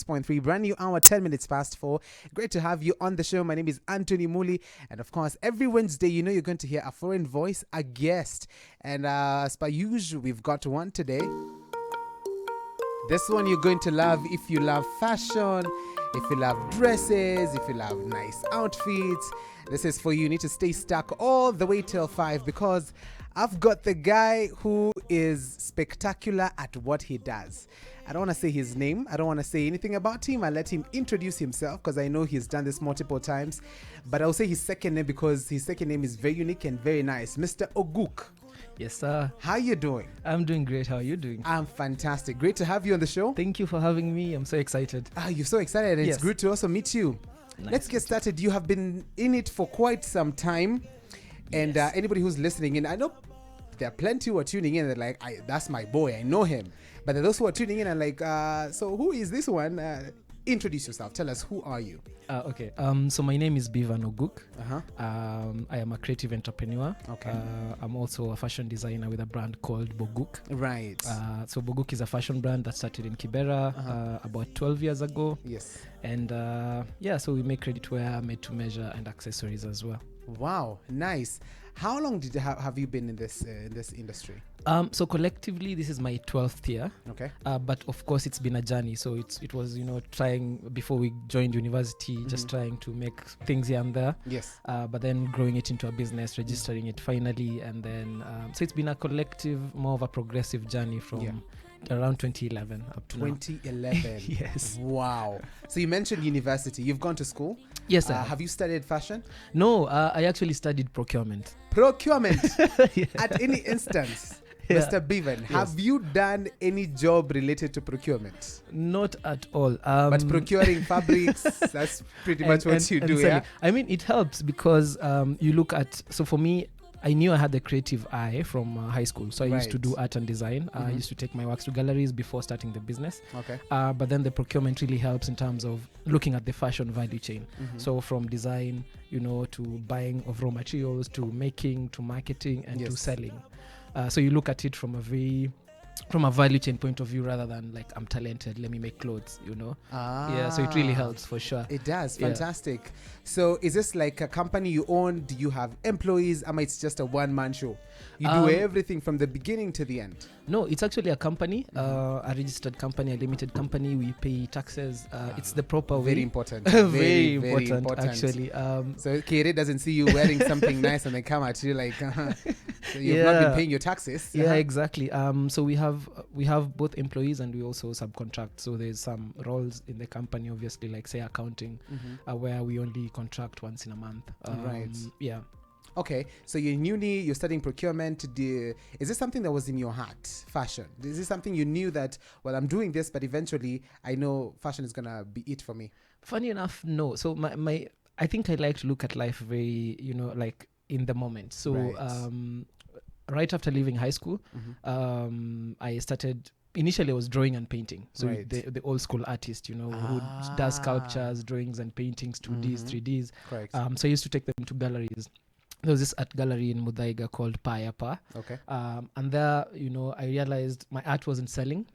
96.3, brand new hour, 10 minutes past 4. Great to have you on the show. My name is Anthony Muli. And of course, every Wednesday, you know you're going to hear a foreign voice, a guest. And as per usual, we've got one today. This one you're going to love if you love fashion, if you love dresses, if you love nice outfits. This is for you. You need to stay stuck all the way till 5 because I've got the guy who is spectacular at what he does. I don't want to say his name. I don't want to say anything about him. I'll let him introduce himself because I know he's done this multiple times. But I'll say his second name because his second name is very unique and very nice. Mr. Oguk. Yes, sir. How you doing? I'm doing great. How are you doing? I'm fantastic. Great to have you on the show. Thank you for having me. I'm so excited. You're so excited. And Yes. It's good to also meet you. Nice. Let's get started. You have been in it for quite some time. And Yes. anybody who's listening in, I know there are plenty who are tuning in and they're like, that's my boy. I know him. But there are those who are tuning in and like, so who is this one? Introduce yourself. Tell us, who are you? Okay. So my name is Bivan Oguk. Uh-huh. I am a creative entrepreneur. Okay. I'm also a fashion designer with a brand called Boguk. Right. So Boguk is a fashion brand that started in Kibera about 12 years ago. Yes. And so we make ready-to-wear, made-to-measure, and accessories as well. Wow. Nice. How long did have you been in this industry? So collectively, this is my 12th year. Okay. But of course, it's been a journey. So it was, trying before we joined university, just trying to make things here and there. Yes. But then growing it into a business, registering it finally. And then, so it's been a collective, more of a progressive journey from around 2011 up to 2011. now. Yes. Wow. So you mentioned university. You've gone to school. Yes, sir. Have you studied fashion? No, I actually studied procurement. Procurement. Yeah. At any instance. Yeah. Mr. Bivan, have you done any job related to procurement? Not at all. But procuring fabrics, that's pretty much what you do, selling. yeah? I mean, it helps because you look at, so for me, I knew I had the creative eye from high school. So I used to Right. do art and design. I used to take my works to galleries before starting the business. Okay. But then the procurement really helps in terms of looking at the fashion value chain. So from design, to buying of raw materials, to making, to marketing, and to Yes. selling. So you look at it from a value chain point of view rather than like, I'm talented, let me make clothes, Yeah, so it really helps for sure. It does. Yeah. Fantastic. So is this like a company you own? Do you have employees? It's just a one-man show? You do everything from the beginning to the end? No, it's actually a company, a registered company, a limited company. We pay taxes. It's the proper way. Very important. very important, actually. So Kere doesn't see you wearing something nice and then come at you like, so you've not been paying your taxes. Yeah, exactly. So we have both employees and we also subcontract. So there's some roles in the company, obviously, like say accounting, where we only contract once in a month. Right. Yeah. Okay, so you're in uni, you're studying procurement. Is this something that was in your heart, fashion? Is this something you knew that, well, I'm doing this, but eventually I know fashion is going to be it for me? Funny enough, no. So I think I like to look at life very, like in the moment. So right after leaving high school, I started... Initially, I was drawing and painting. So Right. the old school artist, who does sculptures, drawings and paintings, 2Ds, 3Ds. Correct. So I used to take them to galleries. There was this art gallery in Muthaiga called Payapa. Okay. And there, I realized my art wasn't selling.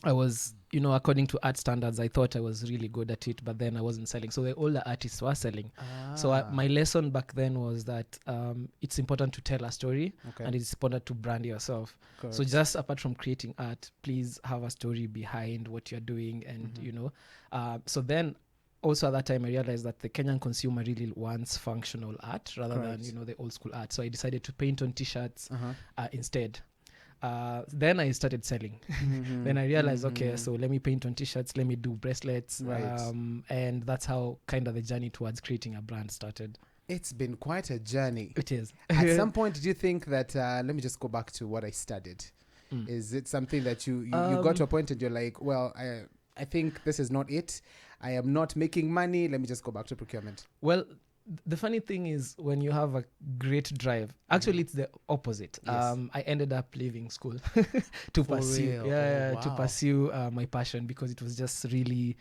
I was, according to art standards, I thought I was really good at it, but then I wasn't selling. So the older artists were selling. So my lesson back then was that it's important to tell a story and it's important to brand yourself. Correct. So just apart from creating art, please have a story behind what you're doing. And, so then also at that time, I realized that the Kenyan consumer really wants functional art rather than, the old school art. So I decided to paint on T-shirts instead. Then I started selling. Then I realized, okay, so let me paint on T-shirts, let me do bracelets. Right. And that's how kind of the journey towards creating a brand started. It's been quite a journey. It is. At some point, did you think that, let me just go back to what I studied. Is it something that you got to a point and you're like, well, I think this is not it. I am not making money. Let me just go back to procurement. Well, the funny thing is when you have a great drive, actually it's the opposite. Yes. I ended up leaving school to For pursue, real? Oh, to wow. pursue my passion because it was just really,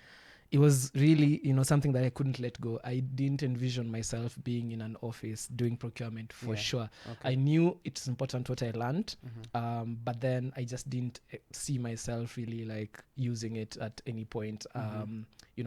it was really, something that I couldn't let go. I didn't envision myself being in an office doing procurement for sure. Okay. I knew it's important what I learned, but then I just didn't see myself really like using it at any point,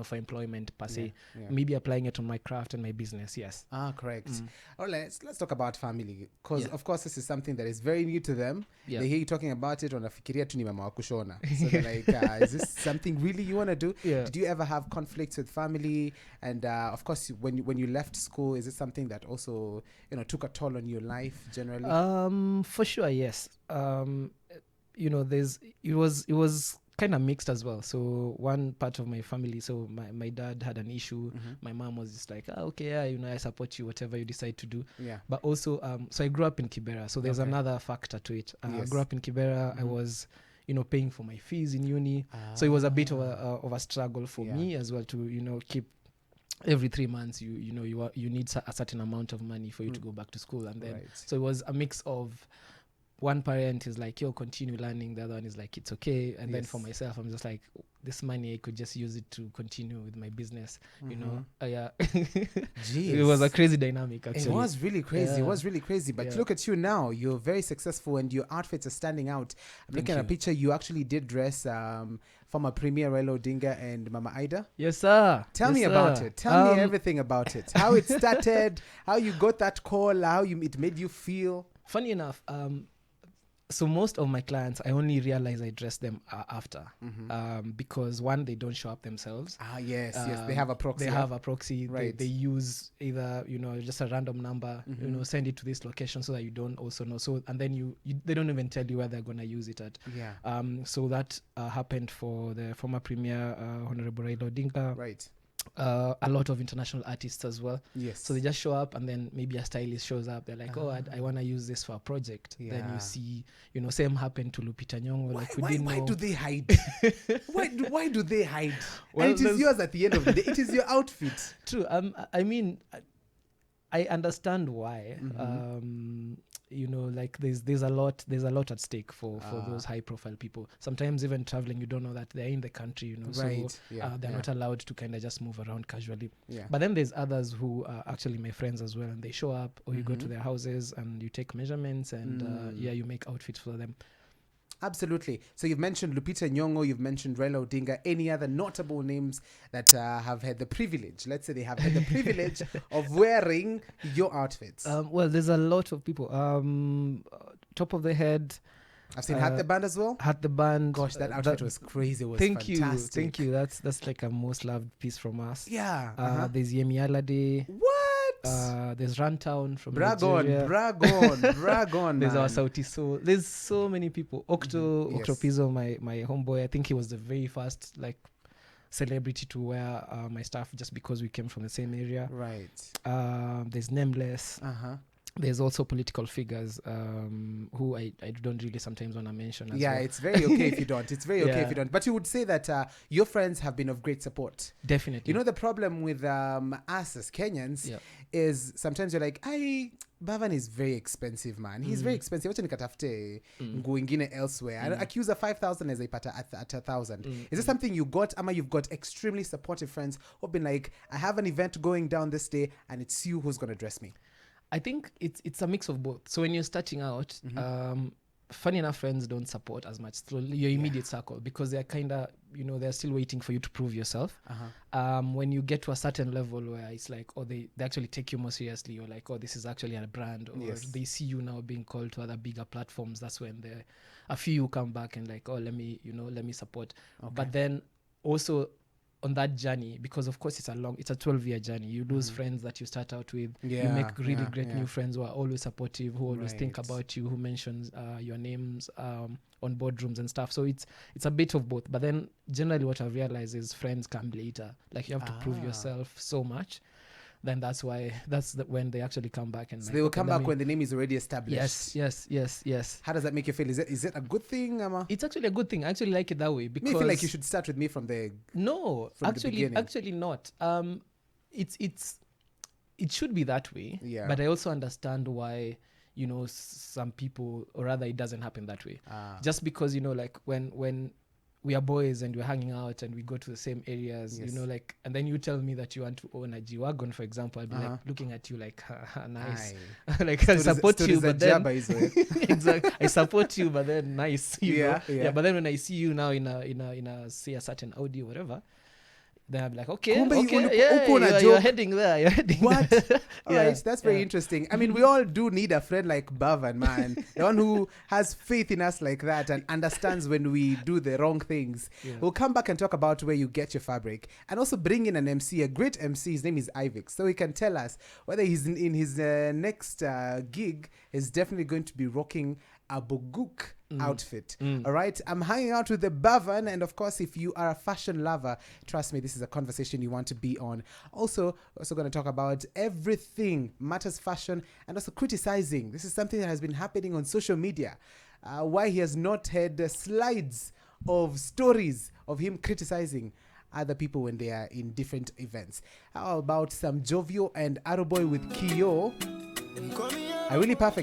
for employment per se. Maybe applying it on my craft and my business, yes. Correct. All right, let's talk about family, because of course this is something that is very new to them. They hear you talking about it, wanafikiria tu ni mama wa kushona. So they're like, is this something really you want to do? Did you ever have conflicts with family? And of course, when you left school, is it something that also took a toll on your life generally? For sure, yes. It was kind of mixed as well. So one part of my family, so my dad had an issue. My mom was just like, okay, I support you, whatever you decide to do. But also, so I grew up in Kibera, so there's another factor to it. I grew up in Kibera. I was paying for my fees in uni, so it was a bit of a struggle for me as well to keep every 3 months you need a certain amount of money for you to go back to school. And then so it was a mix of, one parent is like, yo, continue learning. The other one is like, it's okay. And then for myself, I'm just like, this money, I could just use it to continue with my business, Yeah. It was a crazy dynamic, actually. It was really crazy. It was really crazy. But look at you now. You're very successful and your outfits are standing out. I'm looking at a picture. You actually did dress former Premier Raila Odinga and Mama Ida. Yes, sir. Tell me about it. Tell me everything about it. How it started, how you got that call, how it made you feel. Funny enough, so most of my clients, I only realize I dress them after, because one, they don't show up themselves. Yes, they have a proxy. They have a proxy. Right. They use either just a random number, send it to this location so that you don't also know. So and then they don't even tell you where they're gonna use it at. So that happened for the former Premier Honorable Raila Odinga. Right. A lot of international artists as well. Yes. So they just show up, and then maybe a stylist shows up. They're like, I want to use this for a project. Then you see, same happened to Lupita Nyong'o. Why do they hide? why do they hide? Well, and it is yours at the end of the day. It is your outfit. True. I mean, I understand why. There's a lot at stake for those high profile people. Sometimes even traveling, you don't know that they're in the country, Right. So they're not allowed to kind of just move around casually. But then there's others who are actually my friends as well, and they show up, or you go to their houses and you take measurements and you make outfits for them. Absolutely. So you've mentioned Lupita Nyong'o, you've mentioned Raila Odinga. Any other notable names that have had the privilege, let's say they have had the privilege of wearing your outfits? Well, there's a lot of people. Top of the head, I've seen Hat the Band as well. Hat the Band. Gosh, that outfit was crazy. It was fantastic. Thank you. That's like a most loved piece from us. Yeah. There's Yemi Alade. What? There's Runtown from brag Nigeria. brag on. There's our Sauti Soul. There's so many people. Octo Pizzo, my homeboy. I think he was the very first celebrity to wear my stuff, just because we came from the same area. Right. There's Nameless. There's also political figures who I don't really sometimes want to mention as well. It's very okay if you don't. It's very okay if you don't. But you would say that your friends have been of great support. Definitely. The problem with us as Kenyans is sometimes you're like, Bavan is very expensive, man. He's very expensive. Wacha nikatafute nguo ingine elsewhere. I accuse a 5,000 as I pata at 1,000. Is this something you got? Ama you've got extremely supportive friends who've been like, I have an event going down this day and it's you who's going to dress me? I think it's a mix of both. So when you're starting out, funny enough, friends don't support as much. So your immediate circle, because they're kind of, they're still waiting for you to prove yourself. When you get to a certain level where it's like, they actually take you more seriously, or like, this is actually a brand, or they see you now being called to other bigger platforms. That's when a few come back and like, let me support. Okay. But then also, on that journey, because of course it's a 12-year journey, you lose friends that you start out with. You make really great new friends who are always supportive, who always think about you, who mentions your names on boardrooms and stuff. So it's a bit of both. But then generally what I've realized is friends come later. Like you have to prove yourself so much. Then that's when they actually come back. And so they will come back when the name is already established. Yes. How does that make you feel? Is it a good thing, Ama? It's actually a good thing. I actually like it that way, because I feel like you should start with me from the actually not. It should be that way. Yeah. But I also understand why some people, or rather it doesn't happen that way. Just because like when we are boys and we're hanging out and we go to the same areas, Yes. you know, like, and then you tell me that you want to own a G-Wagon, for example, I'll be like looking at you like, nice. Like, I support you, but then exactly, I support you, but then nice, you know. Yeah. But then when I see you now in a say a certain Audi or whatever, then I'm like, okay, you're heading there. You're heading what? there. All right, that's very interesting. I mean, we all do need a friend like Bhavan, man. The one who has faith in us like that and understands when we do the wrong things. Yeah. We'll come back and talk about where you get your fabric and also bring in an MC, a great MC. His name is Ivix. So he can tell us whether he's in his next gig is definitely going to be rocking a Boguk outfit. All right, I'm hanging out with the Bhavan, and of course, if you are a fashion lover, trust me, this is a conversation you want to be on. Also going to talk about everything matters fashion and also criticizing. This is something that has been happening on social media. Why he has not had slides of stories of him criticizing other people when they are in different events. How about some Jovio and Aroboy with Kyo? A really perfect